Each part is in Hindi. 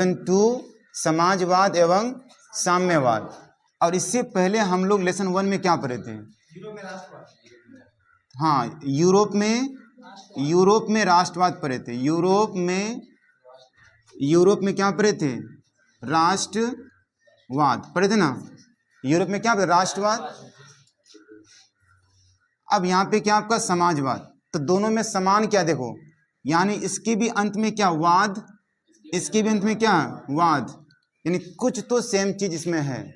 लेसन 2 समाजवाद एवं साम्यवाद। और इससे पहले हम लोग लेसन 1 में क्या पढ़े थे? हाँ, यूरोप में राष्ट्रवाद पढ़े थे। यूरोप में क्या पढ़े थे? राष्ट्रवाद पढ़े थे ना। यूरोप में क्या पढ़े? राष्ट्रवाद। अब यहाँ पे क्या आपका समाजवाद। तो दोनों में समान क्या देखो, यानी इसके भी अंत में क्या? वाद, इसके भी अंत में क्या? वाद। यानी कुछ तो सेम चीज इसमें है,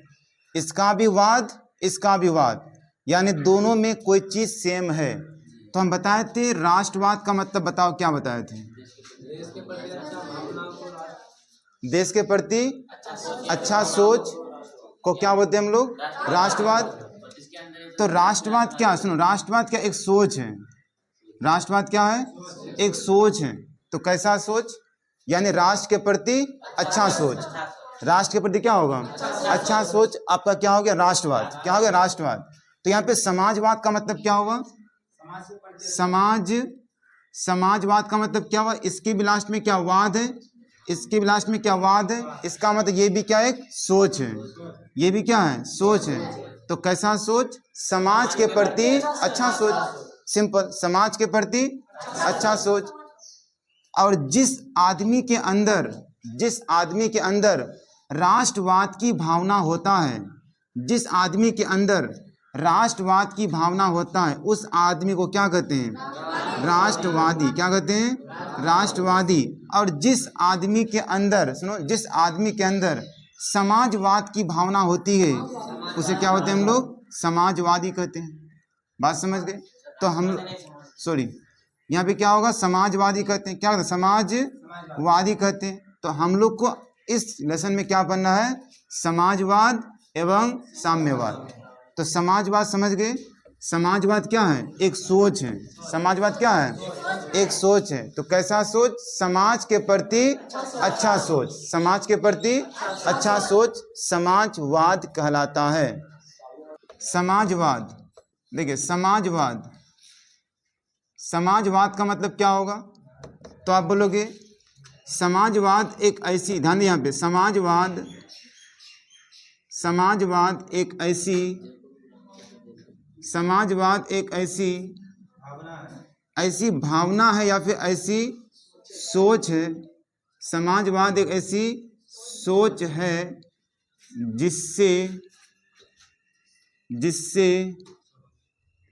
इसका भी वाद, इसका भी वाद, यानी दोनों में कोई चीज सेम है। तो हम बताए थे राष्ट्रवाद का मतलब बताओ, क्या बताए थे? देश के प्रति अच्छा सोच को क्या बोलते हैं हम लोग? राष्ट्रवाद। तो राष्ट्रवाद क्या, सुनो, राष्ट्रवाद क्या? एक सोच है। राष्ट्रवाद क्या है? एक सोच है। तो कैसा सोच? यानी राष्ट्र के प्रति अच्छा सोच। राष्ट्र के प्रति क्या होगा? अच्छा सोच। आपका क्या हो गया? राष्ट्रवाद। क्या हो गया? राष्ट्रवाद। तो यहाँ पे समाजवाद का मतलब क्या होगा? समाजवाद का मतलब क्या हुआ? इसके भी लास्ट में क्या? वाद है। इसके भी लास्ट में क्या? वाद है। इसका मतलब ये भी क्या? एक सोच है। ये भी क्या है? सोच है। तो कैसा सोच? समाज के प्रति अच्छा सोच। सिंपल, समाज के प्रति अच्छा सोच। और जिस आदमी के अंदर राष्ट्रवाद की भावना होता है, जिस आदमी के अंदर राष्ट्रवाद की भावना होता है, उस आदमी को क्या कहते हैं? राष्ट्रवादी। क्या कहते हैं? राष्ट्रवादी। और जिस आदमी के अंदर, सुनो, जिस आदमी के अंदर समाजवाद की भावना होती है, उसे क्या होते हैं हम लोग? समाजवादी कहते हैं। बात समझ गए? तो हम यहाँ पे क्या होगा? समाजवादी कहते हैं। क्या कहते हैं? समाजवादी कहते हैं। तो हम लोग को इस लेसन में क्या पढ़ना है? समाजवाद एवं साम्यवाद। तो समाजवाद समझ गए? समाजवाद क्या है? एक सोच है। समाजवाद क्या है? एक सोच है। तो कैसा सोच? समाज के प्रति अच्छा सोच। समाज के प्रति अच्छा सोच समाजवाद कहलाता है। समाजवाद, देखिए, समाजवाद का मतलब क्या होगा? तो आप बोलोगे समाजवाद एक ऐसी, ध्यान दें यहाँ पे, समाजवाद एक ऐसी भावना है या फिर ऐसी सोच है। समाजवाद एक ऐसी सोच है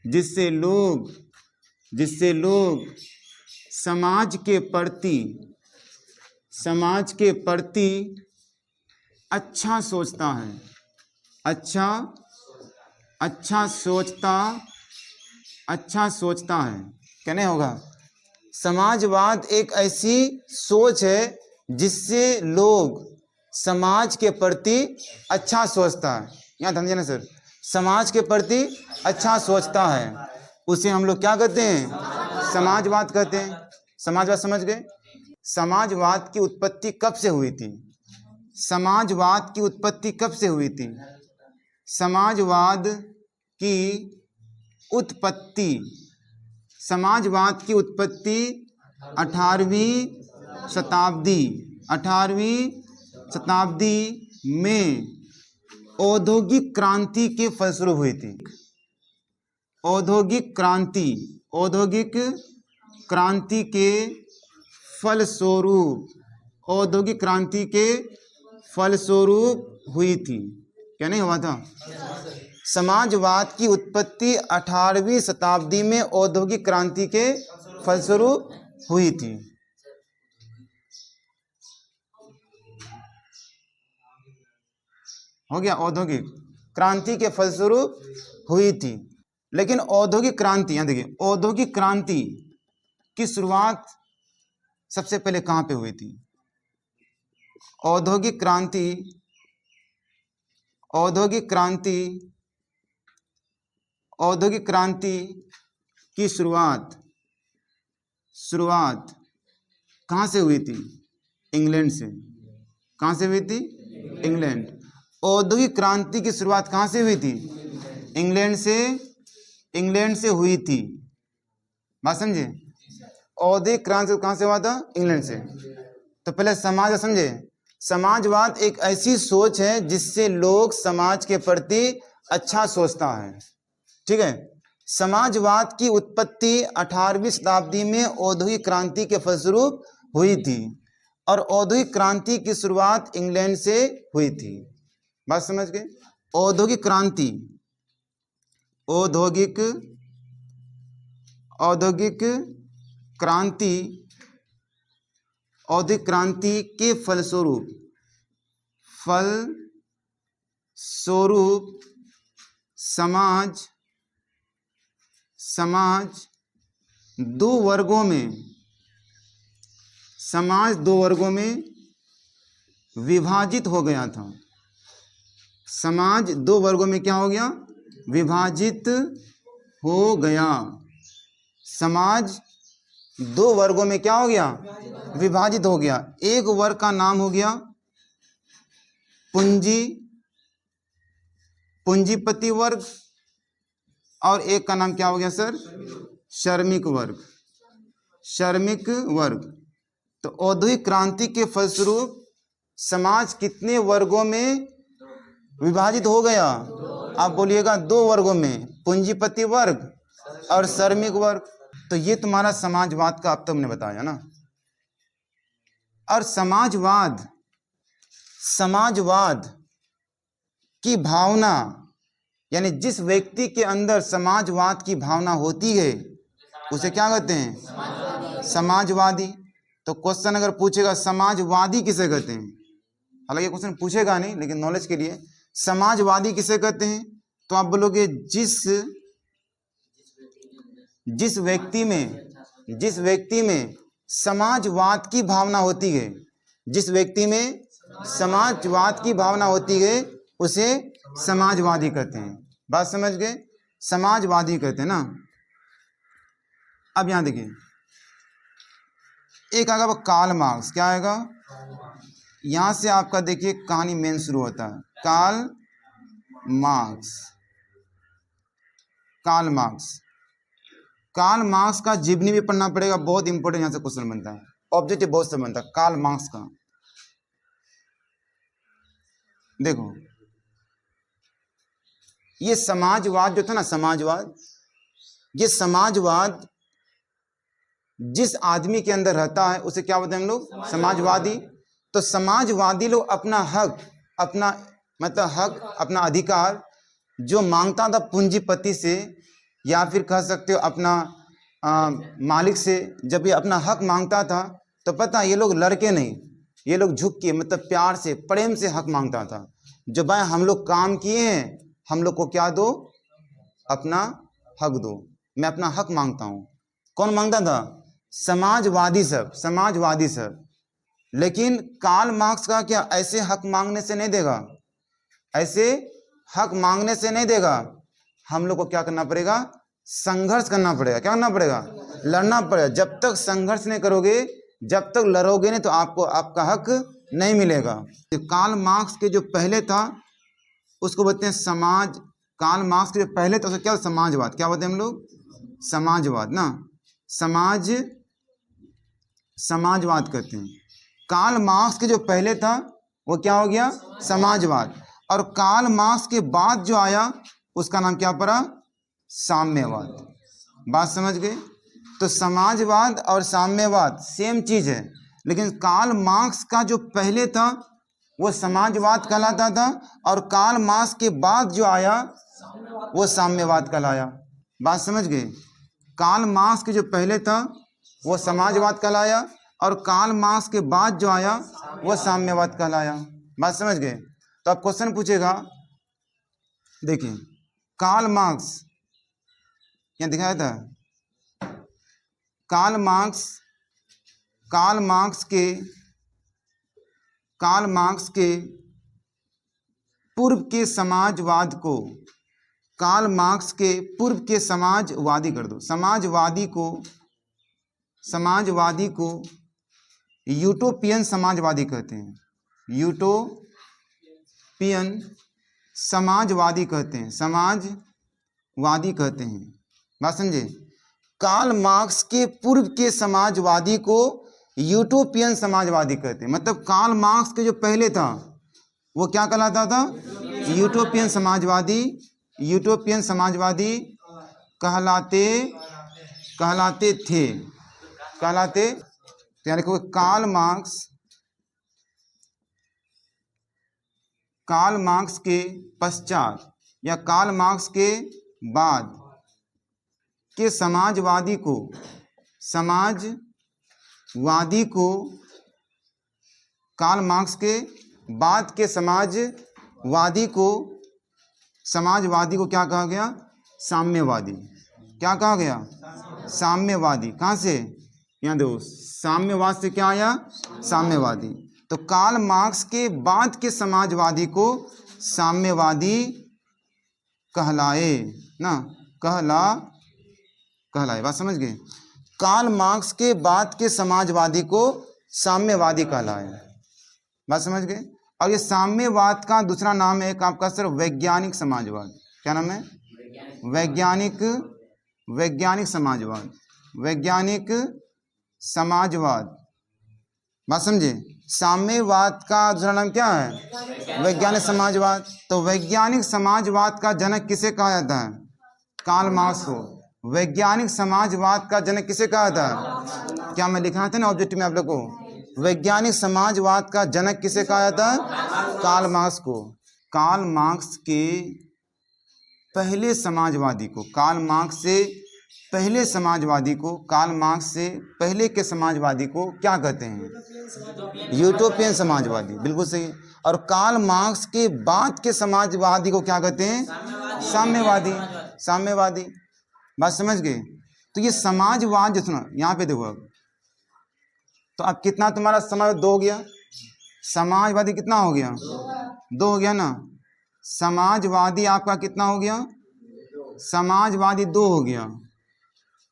जिससे लोग समाज के प्रति अच्छा सोचता है। अच्छा सोचता है। क्या नहीं होगा? समाजवाद एक ऐसी सोच है जिससे लोग समाज के प्रति अच्छा सोचता है। यहाँ ध्यान देना सर, समाज के प्रति अच्छा सोचता है, उसे हम लोग क्या कहते हैं? समाजवाद कहते हैं। समाजवाद समझ गए? समाजवाद की उत्पत्ति कब से हुई थी? समाजवाद की उत्पत्ति कब से हुई थी? समाजवाद की उत्पत्ति 18वीं शताब्दी में औद्योगिक क्रांति के फलस्वरूप हुई थी। औद्योगिक क्रांति के फलस्वरूप हुई थी। क्या नहीं हुआ था? समाजवाद की उत्पत्ति 18वीं शताब्दी में औद्योगिक क्रांति के फलस्वरूप हुई थी। हो गया? औद्योगिक क्रांति के फलस्वरूप हुई थी। लेकिन औद्योगिक क्रांति, यहाँ देखिए, औद्योगिक क्रांति की शुरुआत सबसे पहले कहाँ पे हुई थी? औद्योगिक क्रांति की शुरुआत कहाँ से हुई थी? इंग्लैंड से। कहाँ से हुई थी? इंग्लैंड। औद्योगिक क्रांति की शुरुआत कहाँ से हुई थी? इंग्लैंड से हुई थी। बात समझे? औद्योगिक क्रांति कहाँ से हुआ था? इंग्लैंड से। तो पहले समाज समझे, समाजवाद एक ऐसी सोच है जिससे लोग समाज के प्रति अच्छा सोचता है। ठीक है। समाजवाद की उत्पत्ति 18वीं शताब्दी में औद्योगिक क्रांति के फलस्वरूप हुई थी और औद्योगिक क्रांति की शुरुआत इंग्लैंड से हुई थी। बात समझ गए? औद्योगिक क्रांति, औद्योगिक क्रांति, औद्योगिक क्रांति के फलस्वरूप समाज दो वर्गों में विभाजित हो गया था। समाज दो वर्गों में क्या हो गया? विभाजित हो गया। समाज दो वर्गों में क्या हो गया? विभाजित हो गया। एक वर्ग का नाम हो गया पूंजीपति वर्ग और एक का नाम क्या हो गया सर? श्रमिक वर्ग। तो औद्योगिक क्रांति के फलस्वरूप समाज कितने वर्गों में विभाजित हो गया? आप बोलिएगा दो वर्गों में, पूंजीपति वर्ग और श्रमिक वर्ग। तो ये तुम्हारा समाजवाद का अब तो हमने बताया ना। और समाजवाद की भावना, यानी जिस व्यक्ति के अंदर समाजवाद की भावना होती है उसे क्या कहते हैं? समाजवादी। तो क्वेश्चन अगर पूछेगा समाजवादी किसे कहते हैं, हालांकि क्वेश्चन पूछेगा नहीं लेकिन नॉलेज के लिए, समाजवादी किसे कहते हैं? तो आप बोलोगे जिस व्यक्ति में समाजवाद की भावना होती है, जिस व्यक्ति में समाजवाद की भावना होती है उसे समाजवादी कहते हैं। बात समझ गए? समाजवादी कहते हैं ना। अब यहां देखिए, एक आएगा वो कार्ल मार्क्स। क्या आएगा? यहां से आपका देखिए कहानी मेन शुरू होता है। कार्ल मार्क्स का जीवनी भी पढ़ना पड़ेगा, बहुत इंपॉर्टेंट यहां से क्वेश्चन बनता है, ऑब्जेक्टिव बहुत से बनता है। कार्ल मार्क्स का देखो, ये समाजवाद जो था ना, ये समाजवाद जिस आदमी के अंदर रहता है उसे क्या बोलते हैं हम लोग? समाजवादी। तो समाजवादी लोग अपना हक, अपना अधिकार जो मांगता था पूंजीपति से या फिर कह सकते हो अपना मालिक से, जब ये अपना हक मांगता था तो पता ये लोग लड़के नहीं, ये लोग झुक के प्यार से, प्रेम से हक मांगता था। जो भाई हम लोग काम किए हैं, हम लोग को क्या दो? अपना हक दो, मैं अपना हक मांगता हूं। कौन मांगता था? समाजवादी सब। लेकिन कार्ल मार्क्स का क्या ऐसे हक मांगने से नहीं देगा, हम लोग को क्या करना पड़ेगा? संघर्ष करना पड़ेगा। क्या करना पड़ेगा? लड़ना पड़ेगा। जब तक संघर्ष नहीं करोगे, जब तक लड़ोगे नहीं तो आपको आपका हक नहीं मिलेगा। तो कार्ल मार्क्स के जो पहले था उसको बोलते हैं कार्ल मार्क्स के जो पहले था उसको क्या? समाजवाद। क्या बोलते हैं हम लोग? समाजवाद ना। समाजवाद कहते हैं। कार्ल मार्क्स के जो पहले था वो क्या हो गया? समाजवाद। और कार्ल मार्क्स के बाद जो आया उसका नाम क्या पड़ा? साम्यवाद। बात समझ गए? तो समाजवाद और साम्यवाद सेम चीज है, लेकिन कार्ल मार्क्स का जो पहले था वो समाजवाद कहलाता था और कार्ल मार्क्स के बाद जो आया वो साम्यवाद कहलाया। बात समझ गए? कार्ल मार्क्स के जो पहले था वो समाजवाद कहलाया और कार्ल मार्क्स के बाद जो आया वो साम्यवाद कहलाया। बात समझ गए? तो अब क्वेश्चन पूछेगा, देखिए कार्ल मार्क्स क्या दिखाया था? कार्ल मार्क्स के पूर्व के समाजवाद को, कार्ल मार्क्स के पूर्व के समाजवादी कर दो, समाजवादी को यूटोपियन समाजवादी कहते हैं। यूटोपियन समाजवादी कहते हैं। बात समझे? कार्ल मार्क्स के पूर्व के समाजवादी को यूटोपियन समाजवादी कहते हैं। मतलब कार्ल मार्क्स के जो पहले था वो क्या कहलाता था? यूटोपियन समाजवादी, यूटोपियन समाजवादी कहलाते थे, कहलाते। तो यानी देखो कार्ल मार्क्स के पश्चात या कार्ल मार्क्स के बाद के समाजवादी को कार्ल मार्क्स के बाद के समाजवादी को क्या कहा गया? साम्यवादी। क्या कहा गया? साम्यवादी। कहाँ से? यहाँ देखो, साम्यवाद से क्या आया? साम्यवादी। तो कार्ल मार्क्स के बाद के समाजवादी को साम्यवादी कहलाए ना, कहलाए। बात समझ गए? कार्ल मार्क्स के बाद के समाजवादी को साम्यवादी कहलाए। बात समझ गए? और ये साम्यवाद का दूसरा नाम है एक आपका सर वैज्ञानिक समाजवाद। क्या नाम है? वैज्ञानिक समाजवाद। वैज्ञानिक समाजवाद। बात समझे? साम्यवाद का दूसरा नाम क्या है? वैज्ञानिक समाजवाद। तो वैज्ञानिक समाजवाद का जनक किसे कहा जाता है? कार्ल मार्क्स को। वैज्ञानिक समाजवाद का जनक किसे कहा जाता है? क्या मैं लिखा था ना ऑब्जेक्टिव में आप लोग को? वैज्ञानिक समाजवाद का जनक किसे कहा जाता है? कार्ल मार्क्स को। कार्ल मार्क्स के पहले समाजवादी को, कार्ल मार्क्स से पहले समाजवादी को, कार्ल मार्क्स से पहले के समाजवादी को क्या कहते हैं? यूटोपियन समाजवादी। बिल्कुल सही। और कार्ल मार्क्स के बाद के समाजवादी को क्या कहते हैं? साम्यवादी। साम्यवादी। बात समझ गए? तो ये समाजवाद जो सुनो यहाँ पे देखो, अब तो अब कितना तुम्हारा समाजवाद? 2 हो गया। समाजवादी कितना हो गया? 2 हो गया ना। समाजवादी आपका कितना हो गया? समाजवादी 2 हो गया।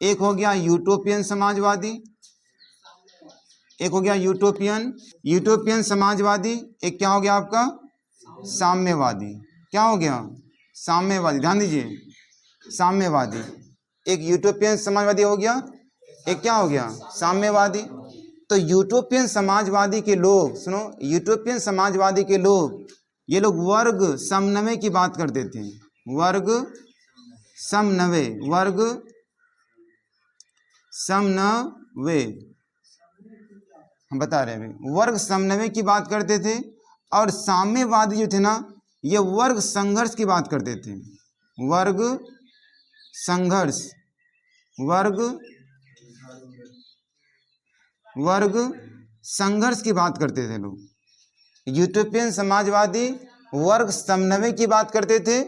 एक हो गया यूटोपियन समाजवादी, एक हो गया यूटोपियन समाजवादी। एक क्या हो गया आपका? साम्यवादी। क्या हो गया? साम्यवादी। ध्यान दीजिए, साम्यवादी। एक यूटोपियन समाजवादी हो गया, एक क्या हो गया? साम्यवादी। तो यूटोपियन समाजवादी के लोग, सुनो, यूटोपियन समाजवादी के लोग, ये लोग वर्ग समन्वय की बात करते थे। वर्ग समन्वय, वर्ग समन्वय हम बता रहे हैं, वर्ग समन्वय की बात करते थे। और साम्यवादी जो थे ना, ये वर्ग संघर्ष की बात करते थे। वर्ग संघर्ष, वर्ग संघर्ष की बात करते थे लोग। यूटोपियन समाजवादी वर्ग समन्वय की बात करते थे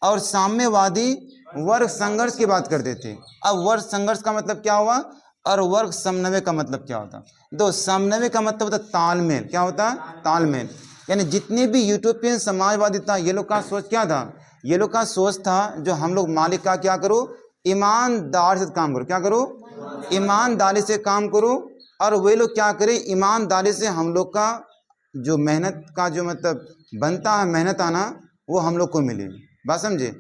और साम्यवादी वर्ग संघर्ष की बात करते थे। अब वर्ग संघर्ष का मतलब क्या हुआ और वर्ग समन्वय का मतलब क्या होता? दो, समन्वय का मतलब होता तालमेल। क्या होता? तालमेल। यानी जितने भी यूटोपियन समाजवादी था, ये लोग का सोच क्या था? ये लोग का सोच था जो हम लोग मालिक का क्या करो? ईमानदार से काम करो। क्या करो? ईमानदारी से काम करो। और वे लोग क्या करें? ईमानदारी से हम लोग का जो मेहनत का जो मतलब बनता है, मेहनत आना, वो हम लोग को मिले। बात समझे?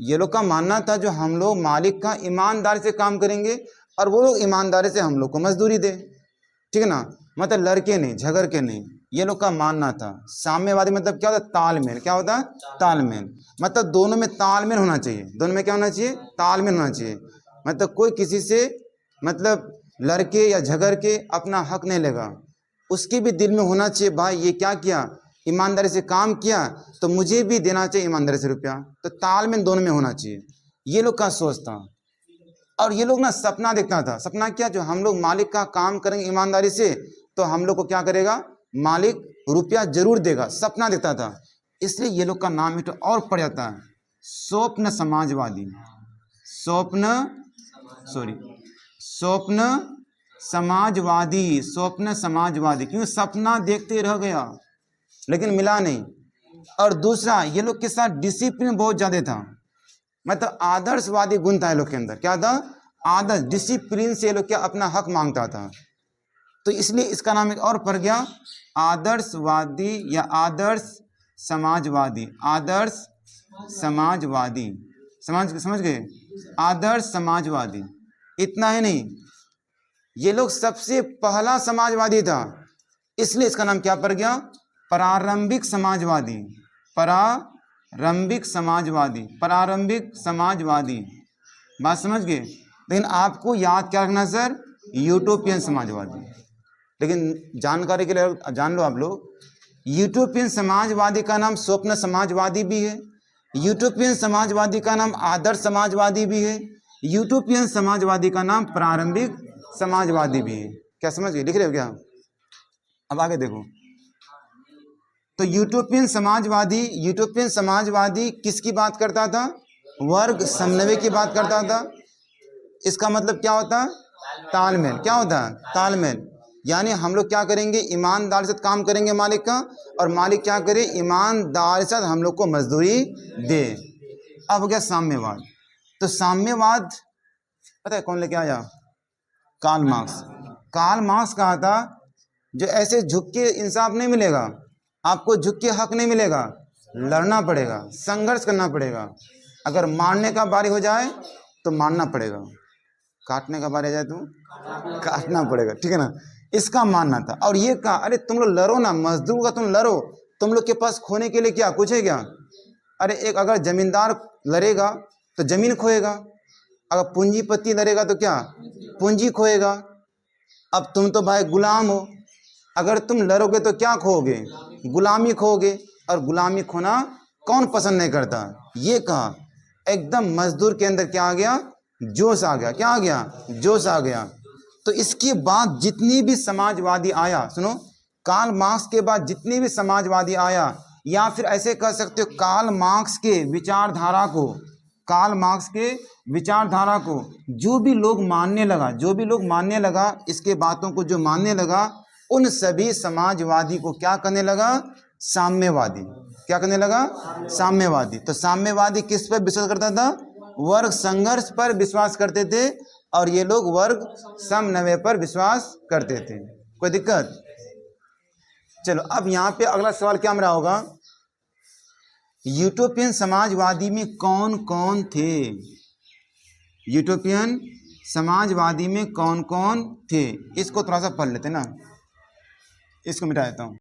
ये लोग का मानना था जो हम लोग मालिक का ईमानदारी से काम करेंगे और वो लोग ईमानदारी से हम लोग को मजदूरी दे। ठीक है ना? मतलब लड़के नहीं, झगड़ के नहीं, ये लोग का मानना था। साम्यवादी मतलब क्या होता? तालमेल। क्या होता? तालमेल। मतलब दोनों में तालमेल होना चाहिए। दोनों में क्या होना चाहिए? तालमेल होना चाहिए। मतलब कोई किसी से मतलब लड़के या झगड़ के अपना हक नहीं लेगा। उसके भी दिल में होना चाहिए, भाई ये क्या किया? ईमानदारी से काम किया, तो मुझे भी देना चाहिए ईमानदारी से रुपया। तो तालमेल दोनों में होना चाहिए। ये लोग का सोच था। और ये लोग ना सपना देखता था। सपना क्या? जो हम लोग मालिक का काम करेंगे ईमानदारी से, तो हम लोग को क्या करेगा? मालिक रुपया जरूर देगा। सपना देखता था। इसलिए ये लोग का नाम एक और पड़ जाता है, स्वप्न समाजवादी। स्वप्न समाजवादी। स्वप्न समाजवादी। क्यों? सपना देखते रह गया लेकिन मिला नहीं। और दूसरा, ये लोग के साथ डिसिप्लिन बहुत ज्यादा था। मतलब आदर्शवादी गुण था ये लोग के अंदर। क्या था? आदर्श, डिसिप्लिन से ये लोग क्या अपना हक मांगता था। तो इसलिए इसका नाम एक और पड़ गया, आदर्शवादी या आदर्श समाजवादी। आदर्श समाजवादी। समझ गए? आदर्श समाजवादी। इतना ही नहीं, ये लोग सबसे पहला समाजवादी था, इसलिए इसका नाम क्या पड़ गया? प्रारंभिक समाजवादी। प्रारंभिक समाजवादी, प्रारंभिक समाजवादी। बात समझ गए? लेकिन आपको याद क्या रखना सर? यूटोपियन समाजवादी। लेकिन जानकारी के लिए जान लो आप लोग, यूटोपियन समाजवादी का नाम स्वप्न समाजवादी भी है, यूटोपियन समाजवादी का नाम आदर्श समाजवादी भी है, यूटोपियन समाजवादी का नाम प्रारंभिक समाजवादी भी है। क्या समझ गए? लिख रहे हो क्या? अब आगे देखो, तो यूटोपियन समाजवादी किसकी बात करता था? वर्ग समन्वय की बात करता था। इसका मतलब क्या होता है? तालमेल। क्या होता है? तालमेल। यानी हम लोग क्या करेंगे? ईमानदार से काम करेंगे मालिक का, और मालिक क्या करे? ईमानदार से हम लोग को मजदूरी दे। अब हो गया साम्यवाद। तो साम्यवाद पता है कौन लेके आया? Karl Marx. कार्ल मार्क्स कहा था जो ऐसे झुक के इंसाफ नहीं मिलेगा, आपको झुक के हक नहीं मिलेगा, लड़ना पड़ेगा, संघर्ष करना पड़ेगा। अगर मारने का बारी हो जाए तो मारना पड़ेगा, काटने का बारी आ जाए तो काटना पड़ेगा, ठीक है ना? इसका मानना था। और ये कहा अरे तुम लोग लड़ो ना, मजदूर का तुम लड़ो, तुम लोग के पास खोने के लिए क्या कुछ है क्या? अरे एक अगर जमींदार लड़ेगा तो जमीन खोएगा, अगर पूंजीपति लड़ेगा तो क्या? पूंजी खोएगा। अब तुम तो भाई गुलाम हो, अगर तुम लड़ोगे तो क्या खोओगे? गुलामी खोओगे, और गुलामी खोना कौन पसंद नहीं करता? ये कहा। एकदम मजदूर के अंदर क्या आ गया? जोश आ गया। क्या आ गया? जोश आ गया। तो इसके बाद जितनी भी समाजवादी आया, सुनो, कार्ल मार्क्स के बाद जितनी भी समाजवादी आया, या फिर ऐसे कह सकते हो कार्ल मार्क्स के विचारधारा को, कार्ल मार्क्स के विचारधारा को जो भी लोग मानने लगा, इसके बातों को जो मानने लगा, उन सभी समाजवादी को क्या करने लगा? साम्यवादी। क्या करने लगा? साम्यवादी। तो साम्यवादी किस पर विश्वास करता था? वर्ग संघर्ष पर विश्वास करते थे, और ये लोग वर्ग समन्वय पर विश्वास करते थे। कोई दिक्कत? चलो अब यहाँ पे अगला सवाल क्या मेरा होगा? यूटोपियन समाजवादी में कौन कौन थे? यूटोपियन समाजवादी में कौन कौन थे? इसको थोड़ा सा पढ़ लेते ना, इसको मिटा देता हूँ।